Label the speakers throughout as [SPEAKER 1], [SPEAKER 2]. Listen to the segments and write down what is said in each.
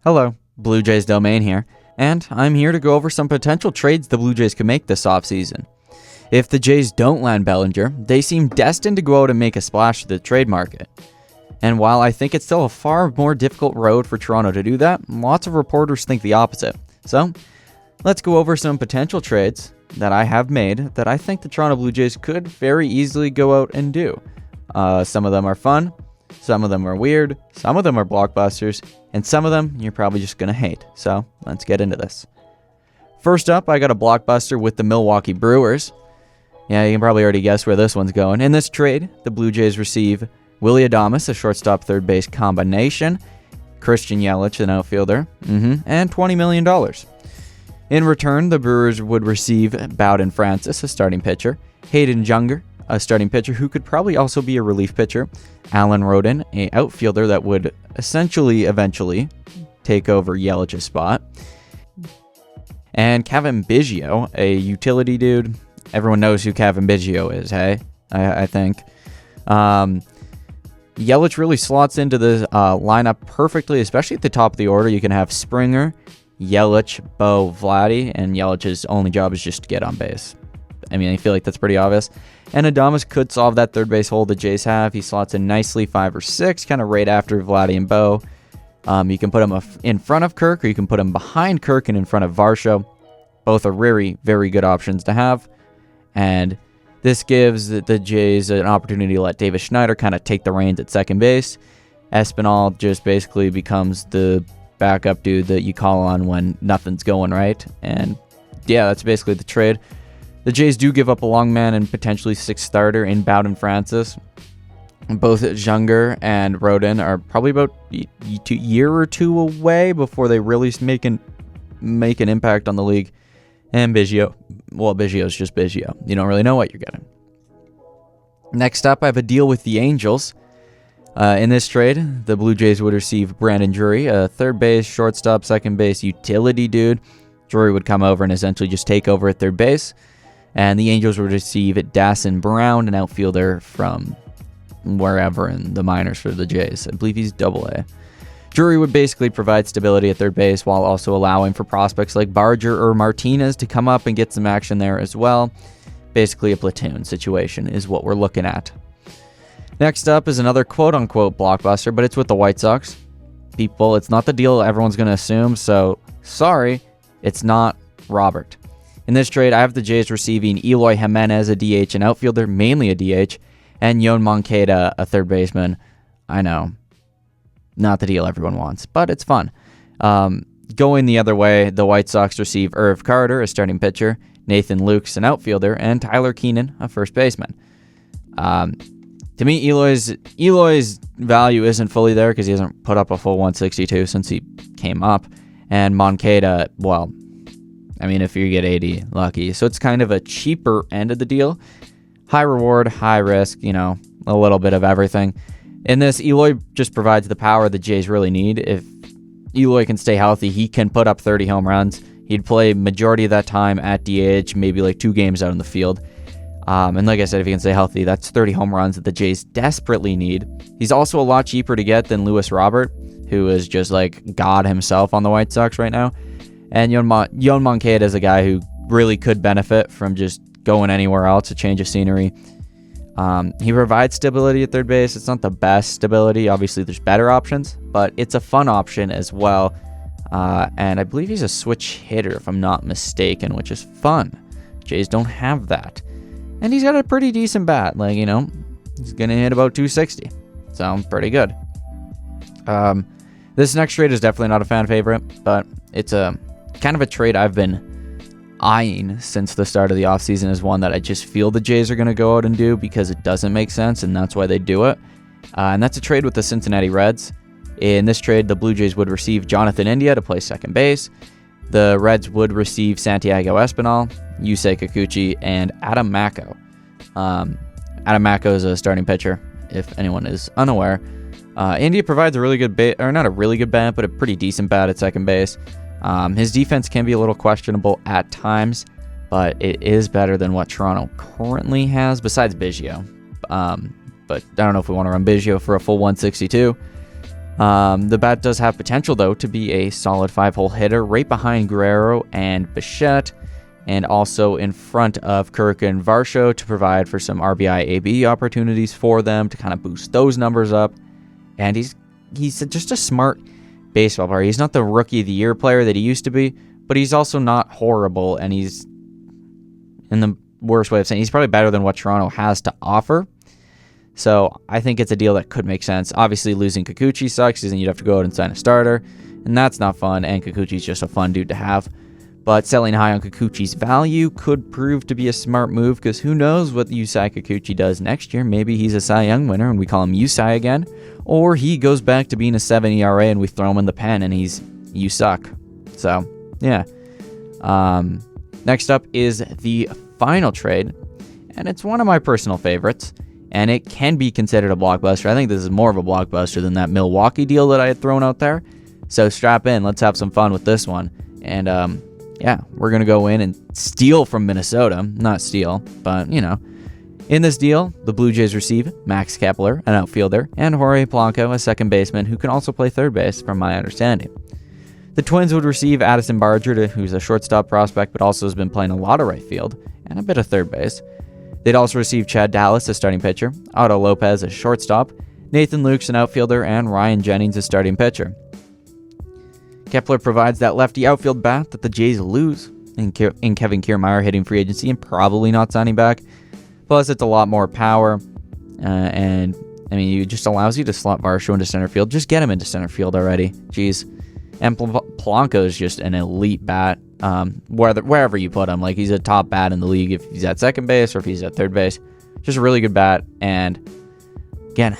[SPEAKER 1] Hello, Blue Jays Domain here, and I'm here to go over some potential trades the Blue Jays could make this offseason. If the Jays don't land Bellinger, they seem destined to go out and make a splash to the trade market. And while I think it's still a far more difficult road for Toronto to do that, lots of reporters think the opposite. So, let's go over some potential trades that I have made that I think the Toronto Blue Jays could very easily go out and do. Some of them are fun, some of them are weird, some of them are blockbusters, and some of them you're probably just going to hate. So, let's get into this. First up, I got a blockbuster with the Milwaukee Brewers. Yeah, you can probably already guess where this one's going. In this trade, the Blue Jays receive Willy Adames, a shortstop third base combination, Christian Yelich, an outfielder, and $20 million. In return, the Brewers would receive Bowden Francis, a starting pitcher, Hayden Junger, a starting pitcher who could probably also be a relief pitcher, Alan Rodin, an outfielder that would eventually take over Yelich's spot, and Kevin Biggio, a utility dude. Everyone knows who Kevin Biggio is, hey? I think. Yelich really slots into the lineup perfectly, especially at the top of the order. You can have Springer, Yelich, Bo, Vladdy, and Yelich's only job is just to get on base. I mean, I feel like that's pretty obvious. And Adames could solve that third base hole the Jays have. He slots in nicely 5 or 6, kind of right after Vladdy and Bo. You can put him in front of Kirk, or you can put him behind Kirk and in front of Varsho. Both are very, very good options to have. And this gives the Jays an opportunity to let Davis Schneider kind of take the reins at second base. Espinal just basically becomes the backup dude that you call on when nothing's going right. And yeah, that's basically the trade. The Jays do give up a long man and potentially 6th starter in Bowden Francis. Both Junger and Rodin are probably about a year or two away before they really make an impact on the league. And Biggio, well, Biggio's just Biggio. You don't really know what you're getting. Next up, I have a deal with the Angels. In this trade, the Blue Jays would receive Brandon Drury, a third base, shortstop, second base utility dude. Drury would come over and essentially just take over at third base. And the Angels would receive Dassin Brown, an outfielder from wherever in the minors for the Jays. I believe he's AA. Drury would basically provide stability at third base while also allowing for prospects like Barger or Martinez to come up and get some action there as well. Basically a platoon situation is what we're looking at. Next up is another quote-unquote blockbuster, but it's with the White Sox. People, it's not the deal everyone's going to assume, so sorry, it's not Robert. In this trade, I have the Jays receiving Eloy Jimenez, a DH, an outfielder, mainly a DH, and Yon Moncada, a third baseman. I know, not the deal everyone wants, but it's fun. Going the other way, the White Sox receive Irv Carter, a starting pitcher, Nathan Lukes, an outfielder, and Tyler Keenan, a first baseman. To me, Eloy's value isn't fully there because he hasn't put up a full 162 since he came up. And Moncada, well, I mean, if you get 80, lucky. So it's kind of a cheaper end of the deal. High reward, high risk, a little bit of everything. In this, Eloy just provides the power the Jays really need. If Eloy can stay healthy, he can put up 30 home runs. He'd play majority of that time at DH, maybe like 2 games out in the field. And like I said, if he can stay healthy, that's 30 home runs that the Jays desperately need. He's also a lot cheaper to get than Luis Robert, who is just like God himself on the White Sox right now. And Yon Moncada is a guy who really could benefit from just going anywhere else, a change of scenery. He provides stability at third base. It's not the best stability. Obviously, there's better options, but it's a fun option as well. And I believe he's a switch hitter, if I'm not mistaken, which is fun. Jays don't have that. And he's got a pretty decent bat. He's going to hit about 260. So, pretty good. This next trade is definitely not a fan favorite, but it's a kind of a trade I've been eyeing since the start of the offseason is one that I just feel the Jays are going to go out and do because it doesn't make sense, and that's why they do it. And that's a trade with the Cincinnati Reds. In this trade, the Blue Jays would receive Jonathan India to play second base. The Reds would receive Santiago Espinal, Yusei Kikuchi, and Adam Macko. Adam Macko is a starting pitcher, if anyone is unaware. India provides a really good bat, or not a really good bat, but a pretty decent bat at second base. His defense can be a little questionable at times, but it is better than what Toronto currently has, besides Biggio. But I don't know if we want to run Biggio for a full 162. The bat does have potential, though, to be a solid 5-hole hitter right behind Guerrero and Bichette, and also in front of Kirk and Varsho to provide for some RBI AB opportunities for them to kind of boost those numbers up. And he's just a smart baseball player. He's not the Rookie of the Year player that he used to be, but he's also not horrible, and he's, in the worst way of saying, he's probably better than what Toronto has to offer. So I think it's a deal that could make sense. Obviously, losing Kikuchi sucks, because then you'd have to go out and sign a starter, and that's not fun, and Kikuchi's just a fun dude to have. But selling high on Kikuchi's value could prove to be a smart move, because who knows what Yusei Kikuchi does next year. Maybe he's a Cy Young winner, and we call him Yusei again, or he goes back to being a 7 ERA, and we throw him in the pen, and he's you suck. So, yeah. Next up is the final trade, and it's one of my personal favorites, and it can be considered a blockbuster. I think this is more of a blockbuster than that Milwaukee deal that I had thrown out there. So strap in, let's have some fun with this one. And yeah, we're going to go in and steal from Minnesota. Not steal, but, you know. In this deal, the Blue Jays receive Max Kepler, an outfielder, and Jorge Polanco, a second baseman, who can also play third base, from my understanding. The Twins would receive Addison Barger, who's a shortstop prospect, but also has been playing a lot of right field, and a bit of third base. They'd also receive Chad Dallas, a starting pitcher, Otto Lopez, a shortstop, Nathan Lukes, an outfielder, and Ryan Jennings, a starting pitcher. Kepler provides that lefty outfield bat that the Jays lose in Kevin Kiermaier hitting free agency and probably not signing back. Plus, it's a lot more power, and I mean, it just allows you to slot Varsho into center field. Just get him into center field already. Jeez. And Polanco is just an elite bat, wherever you put him. Like, he's a top bat in the league if he's at second base or if he's at third base. Just a really good bat. And again,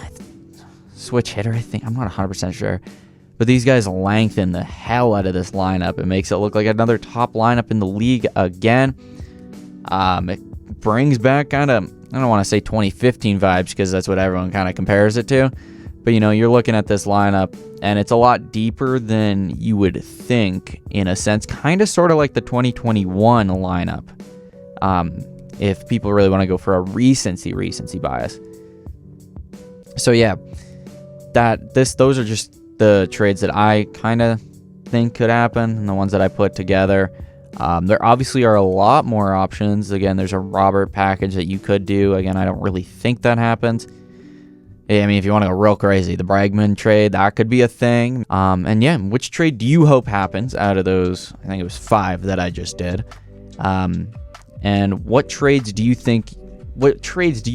[SPEAKER 1] switch hitter, I think. I'm not 100% sure. But these guys lengthen the hell out of this lineup. It makes it look like another top lineup in the league again. It brings back kind of, I don't want to say 2015 vibes, because that's what everyone kind of compares it to. But, you know, you're looking at this lineup, and it's a lot deeper than you would think, in a sense. Kind of sort of like the 2021 lineup. If people really want to go for a recency bias. So, yeah. Those are just the trades that I kind of think could happen, and the ones that I put together. There obviously are a lot more options. Again, there's a Robert package that you could do. Again, I don't really think that happens. I mean, if you want to go real crazy, the Bregman trade, that could be a thing. And yeah, which trade do you hope happens out of those? I think it was 5 that I just did. And what trades do you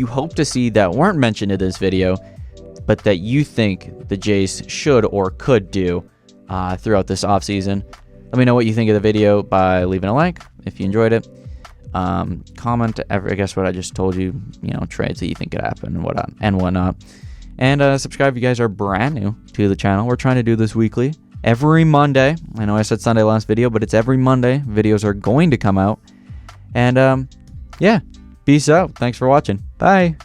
[SPEAKER 1] hope to see that weren't mentioned in this video, but that you think the Jays should or could do throughout this offseason? Let me know what you think of the video by leaving a like if you enjoyed it. Comment, I guess what I just told you, trades that you think could happen and whatnot. And subscribe if you guys are brand new to the channel. We're trying to do this weekly, every Monday. I know I said Sunday last video, but it's every Monday. Videos are going to come out. And yeah, peace out. Thanks for watching. Bye.